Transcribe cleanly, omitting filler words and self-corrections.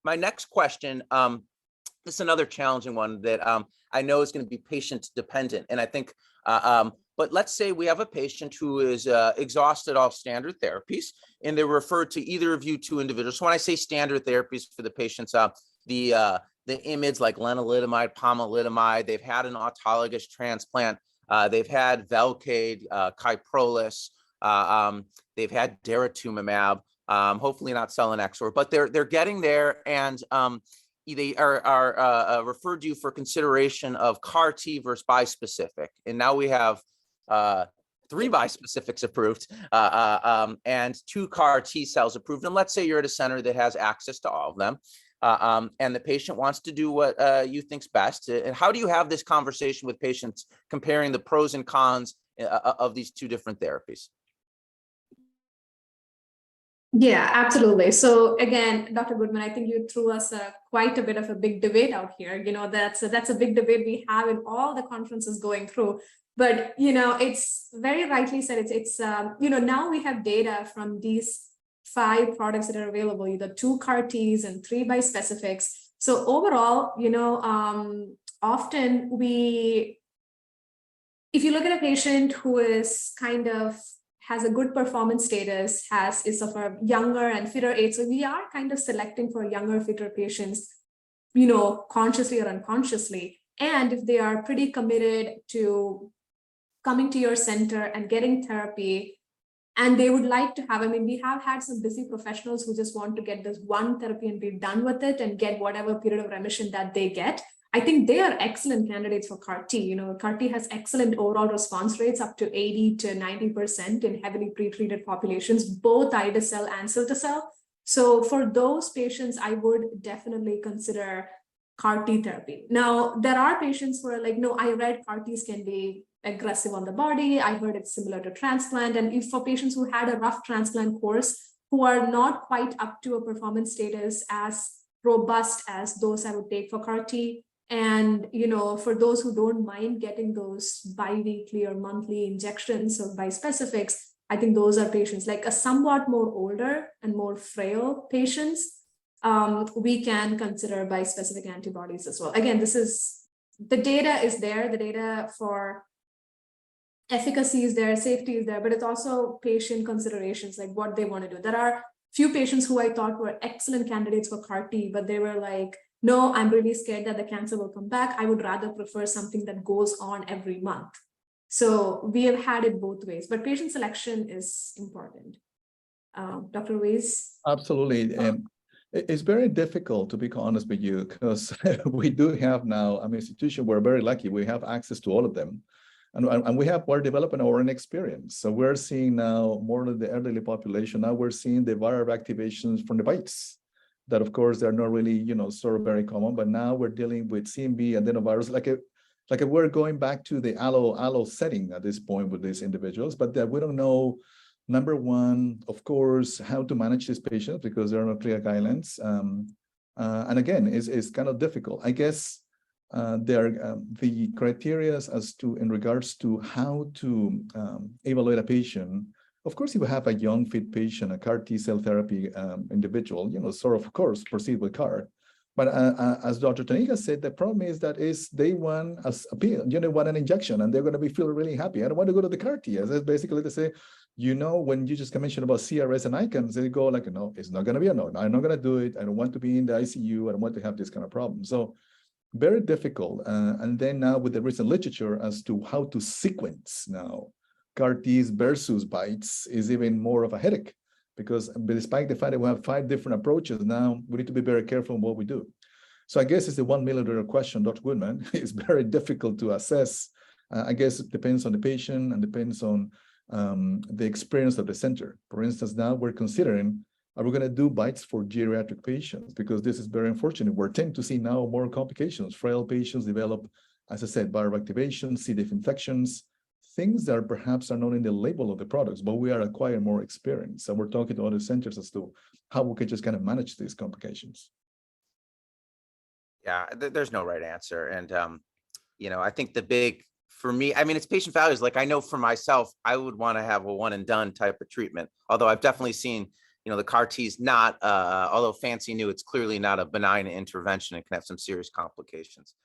My next question, this is another challenging one that I know is going to be patient dependent. And I think, but let's say we have a patient who is exhausted all standard therapies, and they're referred to either of you two individuals. So when I say standard therapies for the patients, the IMiDs like lenalidomide, pomalidomide, they've had an autologous transplant, they've had Velcade, Kyprolis, they've had daratumumab, hopefully not selinexor, but they're getting there, and they are referred to for consideration of CAR T versus bispecific. And now we have 3 bispecifics approved and 2 CAR T cells approved. And let's say you're at a center that has access to all of them. And the patient wants to do what you think's best. And how do you have this conversation with patients comparing the pros and cons of these 2 different therapies? Yeah, absolutely. So again, Dr. Goodman, I think you threw us quite a bit of a big debate out here. That's a big debate we have in all the conferences going through. But it's very rightly said. It's now we have data from these 5 products that are available, either 2 CAR Ts and 3 bispecifics. So overall, often if you look at a patient who is has a good performance status, is of a younger and fitter age. So we are kind of selecting for younger, fitter patients, consciously or unconsciously. And if they are pretty committed to coming to your center and getting therapy, and they would like to have, we have had some busy professionals who just want to get this one therapy and be done with it and get whatever period of remission that they get. I think they are excellent candidates for CAR T. CAR T has excellent overall response rates, up to 80 to 90% in heavily pretreated populations, both ide-cel and cilta-cel. So for those patients, I would definitely consider CAR T therapy. Now, there are patients who are like, no, I read CAR Ts can be aggressive on the body. I heard it's similar to transplant. And if for patients who had a rough transplant course, who are not quite up to a performance status as robust as those I would take for CAR T, and for those who don't mind getting those bi-weekly or monthly injections of bispecifics, I think those are patients like a somewhat more older and more frail patients. We can consider bispecific antibodies as well. Again, the data is there. The data for efficacy is there, safety is there, but it's also patient considerations, like what they want to do. There are few patients who I thought were excellent candidates for CAR T, but they were like, no, I'm really scared that the cancer will come back. I would rather prefer something that goes on every month. So we have had it both ways, but patient selection is important. Dr. Ruiz? Absolutely. It's very difficult, to be honest with you, because we do have now, institution, we're very lucky. We have access to all of them. And we're developing our own experience. So we're seeing now more of the elderly population. Now we're seeing the viral activations from the bites. That of course they're not really, sort of very common, but now we're dealing with CMV adenovirus, like we're going back to the allo setting at this point with these individuals, but that we don't know, number one, of course, how to manage these patients because there are no clear guidelines. And again, it's kind of difficult. I guess there are the criteria as to in regards to how to evaluate a patient. Of course, if you have a young, fit patient, a CAR T-cell therapy individual, of course, proceed with CAR. But as Dr. Taniga said, the problem is that they want a pill, want an injection, and they're going to feel really happy. I don't want to go to the CAR T. As basically they say, when you just mentioned about CRS and ICANS, they go like, no, it's not going to be a no. I'm not going to do it. I don't want to be in the ICU. I don't want to have this kind of problem. So very difficult. And then now with the recent literature as to how to sequence now CAR Ts versus bites is even more of a headache, because despite the fact that we have 5 different approaches now, we need to be very careful in what we do. So I guess it's the $1 million question, Dr. Goodman. It's very difficult to assess. I guess it depends on the patient and depends on the experience of the center. For instance, now we're considering, are we going to do bites for geriatric patients? Because this is very unfortunate. We're tending to see now more complications. Frail patients develop, as I said, viral activation, C. diff infections, things that perhaps are not in the label of the products, but we are acquiring more experience. So we're talking to other centers as to how we can just kind of manage these complications. Yeah, there's no right answer. And, I think for me, it's patient values. Like I know for myself, I would want to have a one and done type of treatment. Although I've definitely seen, the CAR T is not, although fancy new, it's clearly not a benign intervention. It can have some serious complications.